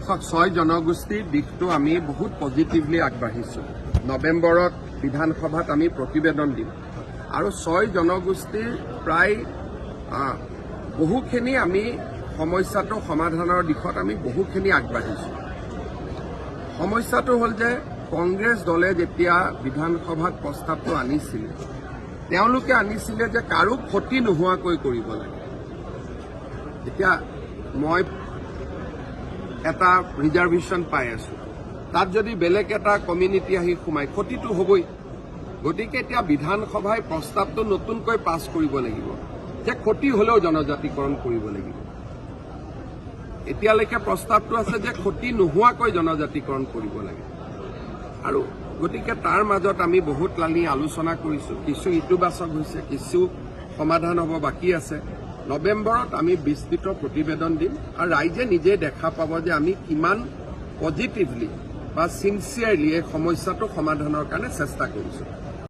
ছয় জনগোষ্ঠীৰ দিশটো আমি বহুত পজিটিভলি আগবাঢ়িছোঁ। নৱেম্বৰত বিধানসভাত আমি প্ৰতিবেদন দিম আৰু ছয় জনগোষ্ঠীৰ প্ৰায় বহুখিনি আমি সমস্যাটো সমাধানৰ দিশত আমি বহুখিনি আগবাঢ়িছোঁ। সমস্যাটো হ'ল যে কংগ্ৰেছ দলে যেতিয়া বিধানসভাত প্ৰস্তাৱটো আনিছিলে তেওঁলোকে আনিছিলে যে কাৰো ক্ষতি নোহোৱাকৈ কৰিব লাগে। এতিয়া মই এটা ৰিজাৰ্ভেশ্যন পাই আছোঁ, তাত যদি বেলেগ এটা কমিউনিটি আহি সোমাই ক্ষতিটো হ'বই। গতিকে এতিয়া বিধানসভাই প্ৰস্তাৱটো নতুনকৈ পাছ কৰিব লাগিব যে ক্ষতি হ'লেও জনজাতিকৰণ কৰিব লাগিব। এতিয়ালৈকে প্ৰস্তাৱটো আছে যে ক্ষতি নোহোৱাকৈ জনজাতিকৰণ কৰিব লাগে আৰু গতিকে তাৰ মাজত আমি বহুত লানি আলোচনা কৰিছোঁ। কিছু ইতিবাচক হৈছে, কিছু সমাধান হ'ব বাকী আছে। নৱেম্বৰত আমি বিস্তৃত প্ৰতিবেদন দিম আৰু ৰাইজে নিজে দেখা পাব যে আমি কিমান পজিটিভলি বা চিনচিয়াৰলি এই সমস্যাটো সমাধানৰ কাৰণে চেষ্টা কৰিছোঁ।